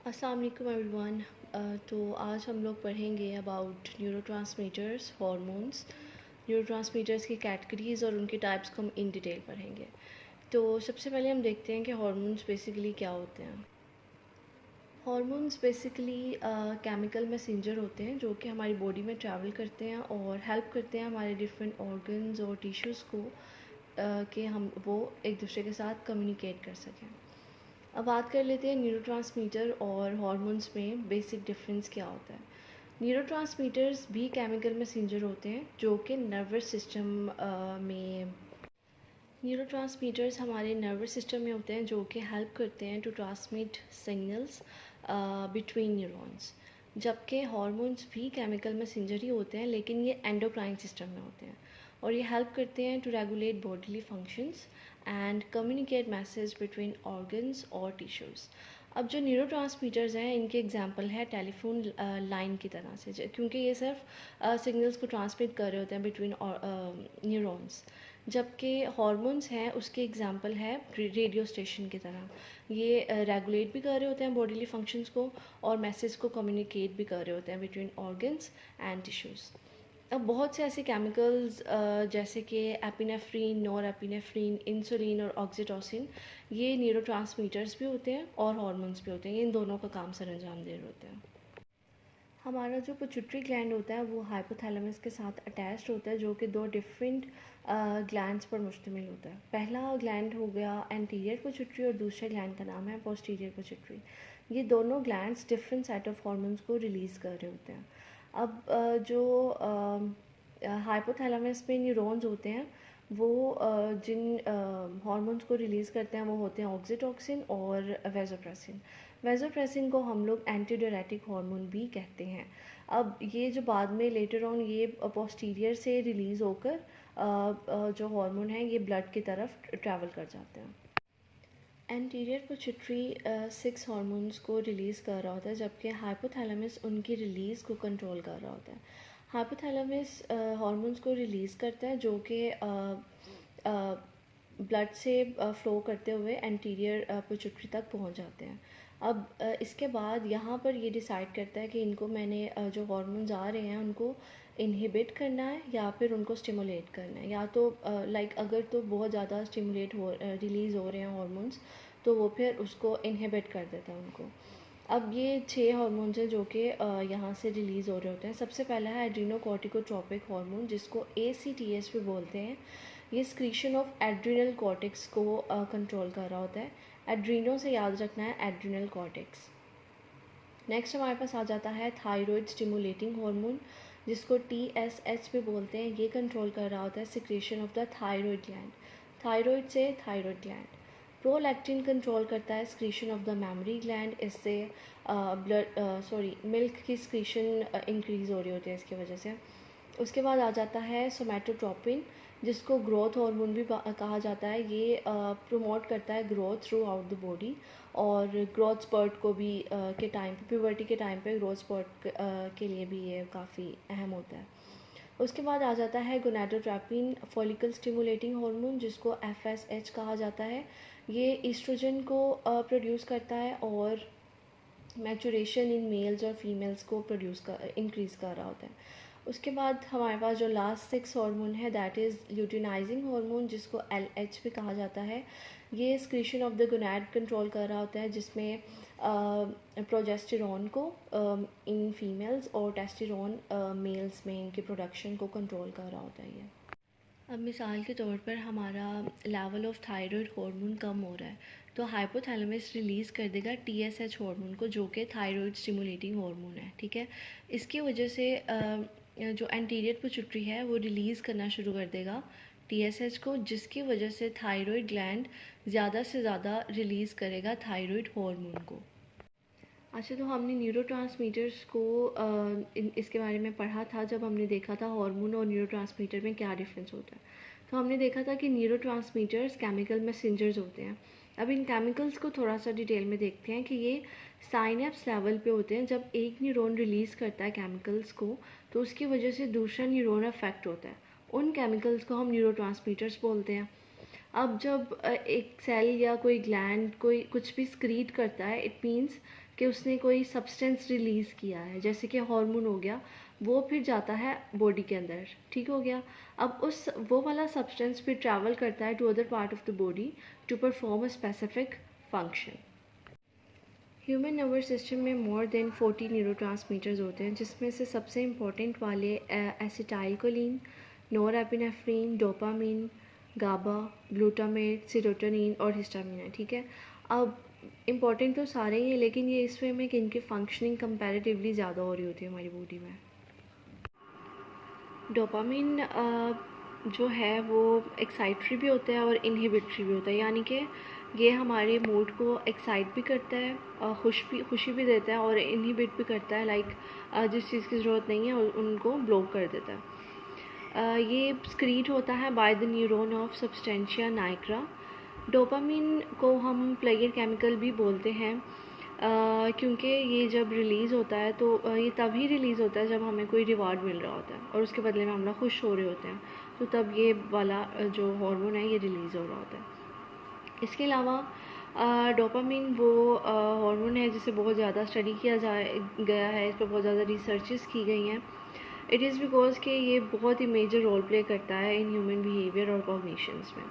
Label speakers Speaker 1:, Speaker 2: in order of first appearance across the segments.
Speaker 1: अस्सलाम वालेकुम एवरीवन। तो आज हम लोग पढ़ेंगे अबाउट न्यूरोट्रांसमीटर्स, हार्मोन्स। न्यूरोट्रांसमीटर्स की कैटेगरीज़ और उनके टाइप्स को हम इन डिटेल पढ़ेंगे। तो सबसे पहले हम देखते हैं कि हार्मोन्स बेसिकली क्या होते हैं। हार्मोन्स बेसिकली केमिकल मैसेंजर होते हैं जो कि हमारी बॉडी में ट्रैवल करते हैं और हेल्प करते हैं हमारे डिफरेंट ऑर्गन्स और टिश्यूज़ को कि हम वो एक दूसरे के साथ कम्युनिकेट कर सकें। अब बात कर लेते हैं न्यूरोट्रांसमीटर और हार्मोन्स में बेसिक डिफरेंस क्या होता है। न्यूरोट्रांसमीटर्स भी केमिकल मैसेंजर होते हैं जो कि नर्वस सिस्टम में न्यूरोट्रांसमीटर्स हमारे नर्वस सिस्टम में होते हैं जो कि हेल्प करते हैं to transmit signals between neurons. जबकि हार्मोन्स भी केमिकल मैसेंजर ही होते हैं लेकिन ये एंडोक्राइन सिस्टम में होते हैं और ये हेल्प करते हैं to regulate bodily functions and communicate message between organs और टिश्यूज़। अब जो न्यूरोट्रांसमीटर्स हैं इनके एग्जांपल है टेलीफोन लाइन की तरह से, क्योंकि ये सिर्फ सिग्नल्स को ट्रांसमिट कर रहे होते हैं बिटवीन न्यूरॉन्स। जबकि हार्मोन्स हैं उसके एग्जांपल है रेडियो स्टेशन की तरह। ये रेगुलेट भी कर रहे होते हैं बॉडीली फंक्शंस को और मैसेज को कम्युनिकेट भी कर रहे होते हैं बिटवीन ऑर्गन्स एंड टिश्यूज़। अब बहुत से ऐसे केमिकल्स जैसे कि एपिनेफ्रीन, नॉरएपिनेफ्रीन, इंसुलिन और ऑक्सीटोसिन, ये न्यूरोट्रांसमीटर्स भी होते हैं और हार्मोन्स भी होते हैं। ये इन दोनों का काम सर अंजाम दे रहे होते हैं। हमारा जो पिट्यूटरी ग्लैंड होता है वो हाइपोथैलेमस के साथ अटैच्ड होता है जो कि दो डिफरेंट ग्लैंड्स पर मुश्तमिल होता है। पहला ग्लैंड हो गया एंटीरियर पिट्यूटरी और दूसरे ग्लैंड का नाम है पोस्टीरियर पिट्यूटरी। ये दोनों glands different set of hormones को रिलीज़ कर रहे होते हैं। अब जो हाइपोथैलेमस में न्यूरॉन्स होते हैं वो जिन हार्मोन्स को रिलीज़ करते हैं वो होते हैं ऑक्सीटोसिन और वेसोप्रेसिन। वेसोप्रेसिन को हम लोग एंटीडायरेटिक हार्मोन भी कहते हैं। अब ये जो बाद में लेटर ऑन ये पोस्टीरियर से रिलीज़ होकर जो हार्मोन है ये ब्लड की तरफ ट्रैवल कर जाते हैं। एंटीरियर पिट्यूटरी 6 हार्मोन्स को रिलीज़ कर रहा होता है जबकि हाइपोथैलेमस उनकी रिलीज़ को कंट्रोल कर रहा होता है। हाइपोथैलेमस हार्मोन्स को रिलीज़ करता है जो कि ब्लड से फ़्लो करते हुए एंटीरियर पिट्यूटरी तक पहुंच जाते हैं। अब इसके बाद यहाँ पर ये डिसाइड करता है कि इनको मैंने जो हार्मोन्स आ रहे हैं उनको इनहिबिट करना है या फिर उनको स्टिमुलेट करना है। या तो लाइक अगर तो बहुत ज़्यादा स्टिमुलेट हो रिलीज़ हो रहे हैं हार्मोन्स तो वो फिर उसको इनहिबिट कर देता है उनको। अब ये 6 हार्मोन्स हैं जो कि यहाँ से रिलीज़ हो रहे होते हैं। सबसे पहला है एड्रीनोकॉर्टिकोट्रोपिक हार्मोन जिसको ACTH भी बोलते हैं। ये स्क्रीशन ऑफ एड्रिनल कॉर्टेक्स को कंट्रोल कर रहा होता है। एड्रीनो से याद रखना है एड्रिनल कॉर्टेक्स। नेक्स्ट हमारे पास आ जाता है थायराइड स्टिमुलेटिंग हार्मोन जिसको TSH भी बोलते हैं। ये कंट्रोल कर रहा होता है secretion of the thyroid gland. Thyroid से थायराइड ग्लैंड। प्रोलैक्टिन कंट्रोल करता है secretion of the memory gland. इससे मिल्क की स्क्रीशन इंक्रीज़ हो रही होती है इसकी वजह से। उसके बाद आ जाता है सोमैटोट्रोपिन जिसको ग्रोथ हार्मोन भी कहा जाता है। ये प्रमोट करता है growth through out the body और ग्रोथ स्पर्ट को भी के टाइम पे, प्यूबर्टी के टाइम पे ग्रोथ स्पर्ट के लिए भी ये काफ़ी अहम होता है। उसके बाद आ जाता है गोनाडोट्रोपिन फॉलिकल स्टिमुलेटिंग हार्मोन जिसको FSH कहा जाता है। ये ईस्ट्रोजन को प्रोड्यूस करता है और मैचुरेशन इन मेल्स और फीमेल्स को इंक्रीज़ कर रहा होता है। उसके बाद हमारे पास जो लास्ट 6 हार्मोन है दैट इज़ ल्यूटिनाइजिंग हार्मोन जिसको LH भी कहा जाता है। ये secretion of the gonad control कर रहा होता है जिसमें प्रोजेस्टेरॉन को इन फीमेल्स और टेस्टेरोन मेल्स में इनके प्रोडक्शन को कंट्रोल कर रहा होता है ये। अब मिसाल के तौर पर हमारा लेवल ऑफ थायराइड हार्मोन कम हो रहा है तो हाइपोथैलेमस रिलीज़ कर देगा TSH हार्मोन को जो कि थायराइड स्टिमुलेटिंग हार्मोन है। ठीक है, इसकी वजह से जो एंटीरियर पिट्यूटरी है वो रिलीज़ करना शुरू कर देगा TSH को जिसकी वजह से थायराइड ग्लैंड ज़्यादा से ज़्यादा रिलीज़ करेगा थायराइड हार्मोन को। अच्छा, तो हमने न्यूरोट्रांसमीटर्स को इसके बारे में पढ़ा था जब हमने देखा था हार्मोन और न्यूरोट्रांसमीटर में क्या डिफरेंस होता है। तो हमने देखा था कि न्यूरोट्रांसमीटर्स केमिकल मैसेंजर्स होते हैं। अब इन केमिकल्स को थोड़ा सा डिटेल में देखते हैं कि ये साइनेप्स लेवल पे होते हैं। जब एक न्यूरॉन रिलीज़ करता है केमिकल्स को तो उसकी वजह से दूसरा न्यूरॉन अफेक्ट होता है। उन केमिकल्स को हम न्यूरोट्रांसमीटर्स बोलते हैं। अब जब एक सेल या कोई ग्लैंड कोई कुछ भी स्क्रीट करता है, इट मीन्स कि उसने कोई सब्सटेंस रिलीज़ किया है, जैसे कि हार्मोन हो गया, वो फिर जाता है बॉडी के अंदर, ठीक हो गया। अब उस वो वाला सब्सटेंस फिर ट्रैवल करता है to other part of the body to perform a specific function. Human nervous system में मोर देन 40 न्यूरोट्रांसमीटर्स होते हैं, जिसमें से सबसे इम्पोर्टेंट वाले एसिटाइलकोलिन, नोरएपिनेफ्रिन, डोपामिन, गाबा, ग्लूटामेट, सेरोटोनिन और हिस्टामिन है, ठीक है। अब इम्पॉर्टेंट तो सारे ही हैं, लेकिन ये इस वे में कि इनकी फंक्शनिंग कंपैरेटिवली ज़्यादा हो रही होती है हमारी बॉडी में। डोपामिन जो है वो एक्साइटरी भी होता है और इनहिबिटरी भी होता है, यानी कि ये हमारे मूड को एक्साइट भी करता है, खुशी भी देता है और इनहिबिट भी करता है, लाइक जिस चीज़ की ज़रूरत नहीं है उनको ब्लॉक कर देता है। ये स्क्रीट होता है by the neuron of substantia Niagara. Dopamine को हम प्लेयर केमिकल भी बोलते हैं, क्योंकि ये जब रिलीज़ होता है तो ये तभी रिलीज़ होता है जब हमें कोई रिवार्ड मिल रहा होता है और उसके बदले में हम लोग खुश हो रहे होते हैं, तो तब ये वाला जो हार्मोन है ये रिलीज़ हो रहा होता है। इसके अलावा डोपामिन वो हार्मोन है जिसे बहुत ज़्यादा स्टडी किया गया है, इस पर बहुत ज़्यादा रिसर्चेस की गई हैं। इट इज़ बिकॉज कि ये बहुत ही मेजर रोल प्ले करता है इन ह्यूमन बिहेवियर और कॉग्निशंस में।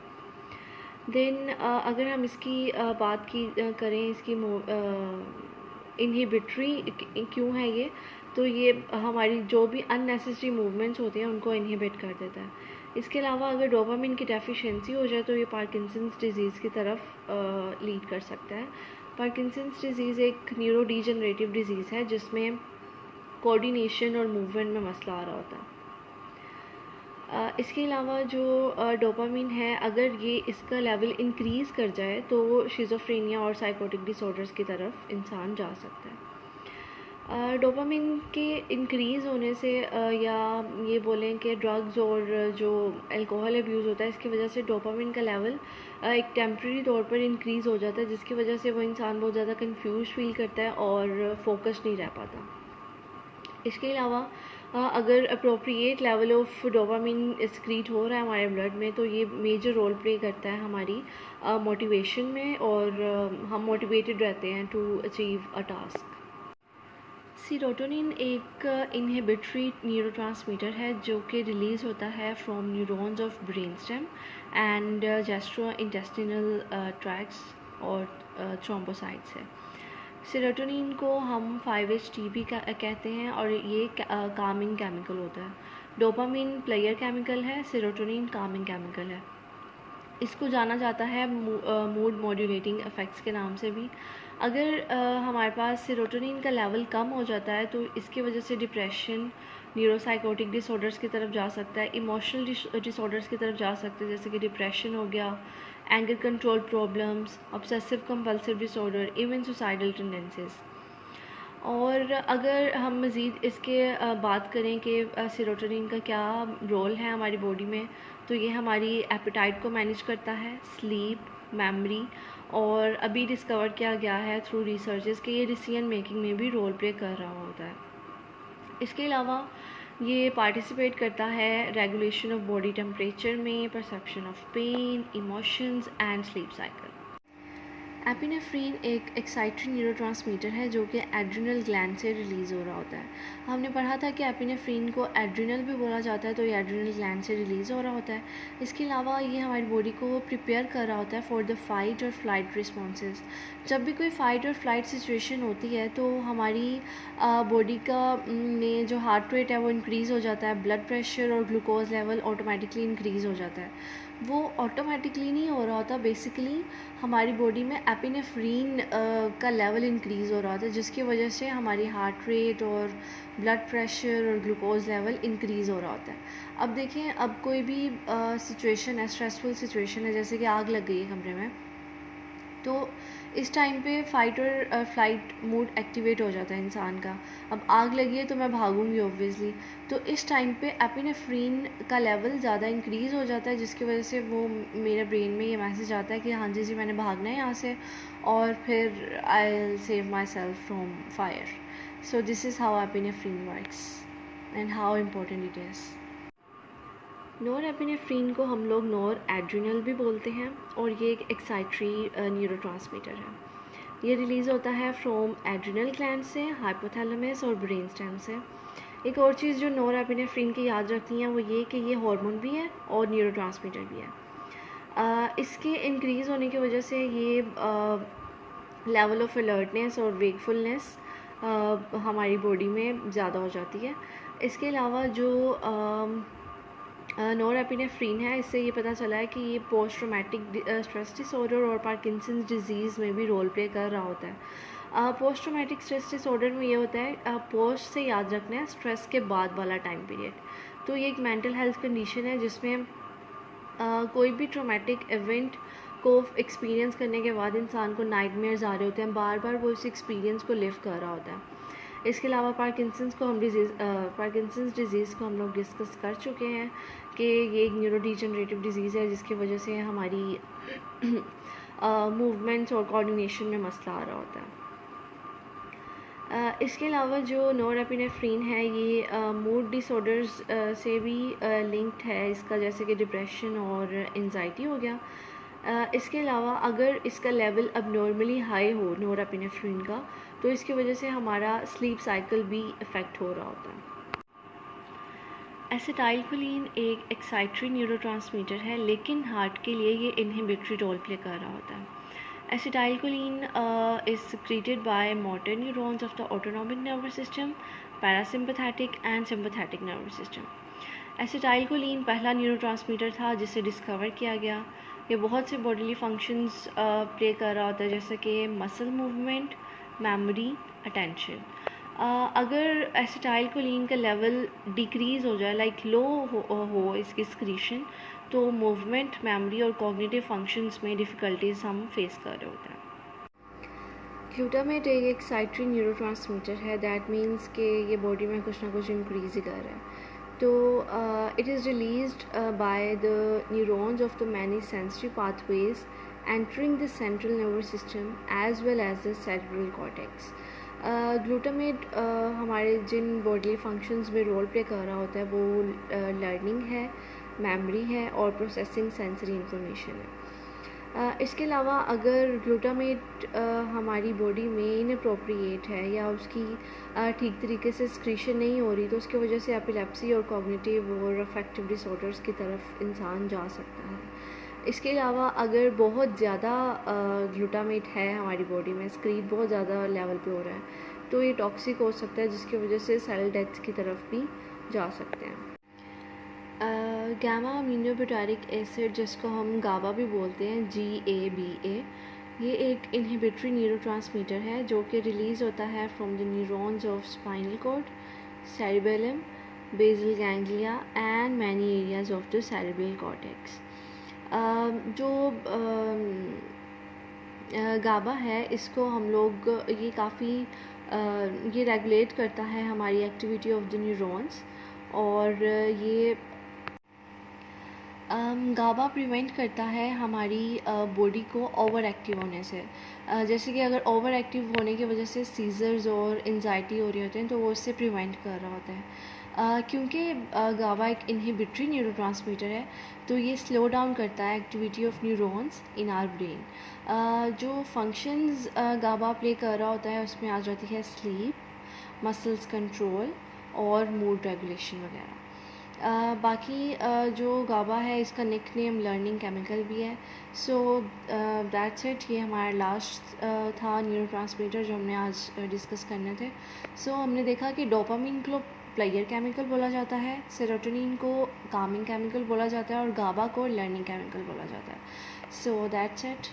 Speaker 1: देन अगर हम इसकी बात करें इसकी इनहिबिटरी क्यों है ये, तो ये हमारी जो भी अननेसेसरी मूवमेंट्स होते हैं उनको इनहिबिट कर देता है। इसके अलावा अगर डोपामिन की डेफिशिएंसी हो जाए तो ये पार्किंसंस डिजीज़ की तरफ लीड कर सकता है। पार्किंसंस डिजीज़ एक न्यूरो डिजेनरेटिव डिजीज़ है जिसमें कोऑर्डिनेशन और मूवमेंट में मसला आ रहा होता है। इसके अलावा जो डोपामिन है, अगर ये इसका लेवल इंक्रीज़ कर जाए तो शिज़ोफ्रेनिया और साइकोटिक डिसऑर्डर्स की तरफ इंसान जा सकता है। डोपामिन के इंक्रीज़ होने से या ये बोलें कि ड्रग्स और जो अल्कोहल अब्यूज़ होता है, इसकी वजह से डोपामिन का लेवल एक टेम्प्रेरी तौर पर इंक्रीज़ हो जाता है, जिसकी वजह से वो इंसान बहुत ज़्यादा कंफ्यूज फील करता है और फोकस नहीं रह पाता। इसके अलावा अगर appropriate level of dopamine excrete हो रहा है हमारे ब्लड में, तो ये मेजर रोल प्ले करता है हमारी मोटिवेशन में और हम मोटिवेटेड रहते हैं to achieve a task. Serotonin एक इनहिबिटरी न्यूरोट्रांसमीटर है जो कि रिलीज़ होता है from neurons of brain stem and gastrointestinal tracts और थ्रोम्बोसाइट्स है। सेरोटोनिन को हम 5-HT भी कहते हैं और ये कामिंग केमिकल होता है। डोपामिन प्लेयर केमिकल है, सेरोटोनिन कामिंग केमिकल है। इसको जाना जाता है मूड मॉड्यूलेटिंग इफ़ेक्ट्स के नाम से भी। अगर हमारे पास सेरोटोनिन का लेवल कम हो जाता है तो इसकी वजह से डिप्रेशन, न्यूरोसाइकोटिक डिसऑर्डर्स की तरफ जा सकता है, इमोशनल डिसऑर्डर्स की तरफ जा सकते हैं, जैसे कि डिप्रेशन हो गया, anger control problems, obsessive compulsive disorder, even suicidal tendencies. और अगर हम मज़ीद इसके बात करें कि सेरोटोनिन का क्या रोल है हमारी बॉडी में, तो ये हमारी एपेटाइट को मैनेज करता है, स्लीप, मेमोरी, और अभी डिस्कवर किया गया है थ्रू रिसर्चेस कि ये डिसीजन मेकिंग में भी रोल प्ले कर रहा होता है। इसके अलावा ये पार्टिसिपेट करता है रेगुलेशन ऑफ बॉडी टेम्परेचर में, perception of pain, emotions and sleep cycle. Epinephrine एक एक्साइटरी न्यूरोट्रांसमीटर है जो कि एड्रिनल ग्लैंड से रिलीज़ हो रहा होता है। हमने पढ़ा था कि एपिनेफ्रीन को एड्रिनल भी बोला जाता है, तो ये एड्रिनल ग्लैंड से रिलीज़ हो रहा होता है। इसके अलावा ये हमारी बॉडी को प्रिपेयर कर रहा होता है फॉर द फाइट और फ्लाइट रिस्पॉन्सेज। जब भी कोई फ़ाइट और फ्लाइट सिचुएशन होती है तो हमारी बॉडी का में जो हार्ट रेट है वो इंक्रीज़ हो जाता है, ब्लड प्रेशर और ग्लूकोज लेवल ऑटोमेटिकली इंक्रीज़ हो जाता है। वो ऑटोमेटिकली नहीं हो रहा होता, बेसिकली हमारी बॉडी में एपिनेफ्रीन का लेवल इंक्रीज़ हो रहा होता है, जिसकी वजह से हमारी हार्ट रेट और ब्लड प्रेशर और ग्लूकोज लेवल इंक्रीज़ हो रहा होता है। अब देखें, अब कोई भी सिचुएशन है, स्ट्रेसफुल सिचुएशन है, जैसे कि आग लग गई है कमरे में, तो इस टाइम पे फाइट और फ्लाइट मोड एक्टिवेट हो जाता है इंसान का। अब आग लगी है तो मैं भागूंगी ऑब्वियसली, तो इस टाइम पे एपिनेफ्रीन का लेवल ज़्यादा इंक्रीज़ हो जाता है, जिसकी वजह से वो मेरे ब्रेन में ये मैसेज आता है कि हाँ जी मैंने भागना है यहाँ से, और फिर I save myself from fire. So this is how epinephrine works and how important it is. Norepinephrine को हम लोग नॉर एड्रिनल भी बोलते हैं और ये एक एक्साइटरी न्यूरोट्रांसमीटर है। ये रिलीज़ होता है फ्रॉम एड्रिनल ग्लैंड से, हाइपोथैलेमस और ब्रेन स्टेम से। एक और चीज़ जो नॉरएपिनेफ्रीन की याद रखनी है वो ये कि ये हार्मोन भी है और न्यूरोट्रांसमीटर भी है। इसके इंक्रीज़ होने की वजह से ये लेवल ऑफ अलर्टनेस और वेकफुलनेस हमारी बॉडी में ज़्यादा हो जाती है। इसके अलावा जो नॉरएपिनेफ्रीन है, इससे ये पता चला है कि ये पोस्ट ट्रॉमेटिक स्ट्रेस डिसऑर्डर और पार्किंसंस डिजीज़ में भी रोल प्ले कर रहा होता है। पोस्ट ट्रॉमेटिक स्ट्रेस डिसऑर्डर में ये होता है, पोस्ट से याद रखना है स्ट्रेस के बाद वाला टाइम पीरियड। तो ये एक मेंटल हेल्थ कंडीशन है जिसमें कोई भी ट्रॉमेटिक इवेंट को एक्सपीरियंस करने के बाद इंसान को नाइटमेयर्स आ रहे होते हैं, बार बार वो इस एक्सपीरियंस को लिव कर रहा होता है। इसके अलावा पार्किंसंस डिज़ीज़ को हम लोग डिस्कस कर चुके हैं कि ये एक न्यूरोडिजेनरेटिव डिज़ीज़ है जिसकी वजह से हमारी मूवमेंट्स और कोऑर्डिनेशन में मसला आ रहा होता है। इसके अलावा जो नॉरएपिनेफ्रीन है ये मूड डिसऑर्डर्स से भी लिंक्ड है इसका, जैसे कि डिप्रेशन और एंजाइटी हो गया। इसके अलावा अगर इसका लेवल अब नॉर्मली हाई हो नॉरएपिनेफ्रीन का, तो इसकी वजह से हमारा स्लीप साइकिल भी इफ़ेक्ट हो रहा होता है। एसिटाइलकोलिन एक एक्साइटरी न्यूरोट्रांसमीटर है, लेकिन हार्ट के लिए ये इनहिबिटरी रोल प्ले कर रहा होता है। Acetylcholine is secreted by motor neurons of the autonomic nervous system, parasympathetic and sympathetic nervous system. Acetylcholine पहला न्यूरोट्रांसमीटर था जिसे डिस्कवर किया गया। ये बहुत से बॉडीली फंक्शंस प्ले कर रहा होता है, जैसे कि मसल मूवमेंट, मेमोरी, अटेंशन। अगर एसिटाइलकोलिन का लेवल डिक्रीज़ हो जाए, लाइक लो हो इसकी स्क्रीशन, तो मूवमेंट, मेमोरी और कॉग्निटिव फंक्शंस में डिफ़िकल्टीज हम फेस कर रहे होते हैं। ग्लूटामेट एक एक्साइटरी न्यूरोट्रांसमीटर है, दैट मीन्स कि ये बॉडी में कुछ ना कुछ इंक्रीज़ ही कर रहा है। तो it is released by the neurons of the many sensory pathways entering the central nervous system as well as the cerebral cortex. Glutamate हमारे जिन बॉडी फंक्शंस में रोल प्ले कर रहा होता है वो लर्निंग है, मेमोरी है और प्रोसेसिंग सेंसरी इंफॉर्मेशन है। इसके अलावा अगर ग्लूटामेट हमारी बॉडी में इनअप्रोप्रिएट है या उसकी ठीक तरीके से स्क्रीशन नहीं हो रही, तो उसकी वजह से एपिलेप्सी और कॉग्निटिव और अफेक्टिव डिसऑर्डर्स की तरफ इंसान जा सकता है। इसके अलावा अगर बहुत ज़्यादा ग्लूटामेट है हमारी बॉडी में, स्क्रीट बहुत ज़्यादा लेवल पे हो रहा है, तो ये टॉक्सिक हो सकता है जिसकी वजह से सेल डेथ की तरफ भी जा सकते हैं। गामा अमीनोब्यूटारिक एसिड, जिसको हम गाबा भी बोलते हैं, GABA, ये एक इनहिबिटरी न्यूरोट्रांसमीटर है जो कि रिलीज़ होता है from the neurons of spinal cord, cerebellum, basal ganglia and many areas of the cerebral cortex. जो गाबा है इसको हम लोग ये काफ़ी ये रेगुलेट करता है हमारी एक्टिविटी ऑफ द न्यूरॉन्स, और ये गाबा प्रिवेंट करता है हमारी बॉडी को ओवर एक्टिव होने से। जैसे कि अगर ओवर एक्टिव होने की वजह से सीजर्स और एंजाइटी हो रही होते हैं, तो वो इससे प्रिवेंट कर रहा होता है। क्योंकि गाबा एक इनहिबिटरी न्यूरोट्रांसमीटर है, तो ये स्लो डाउन करता है activity of neurons in our brain. जो फंक्शंस गाबा प्ले कर रहा होता है उसमें आ जाती है स्लीप, मसल्स कंट्रोल और मूड रेगुलेशन वगैरह। बाकी जो गाबा है इसका निकनेम लर्निंग केमिकल भी है। सो दैट्स इट, ये हमारा लास्ट था न्यूरोट्रांसमीटर जो हमने आज डिस्कस करने थे। सो हमने देखा कि डोपामिन को प्लेयर केमिकल बोला जाता है, सेरोटोनिन को कामिंग केमिकल बोला जाता है और गाबा को लर्निंग केमिकल बोला जाता है। So that's it.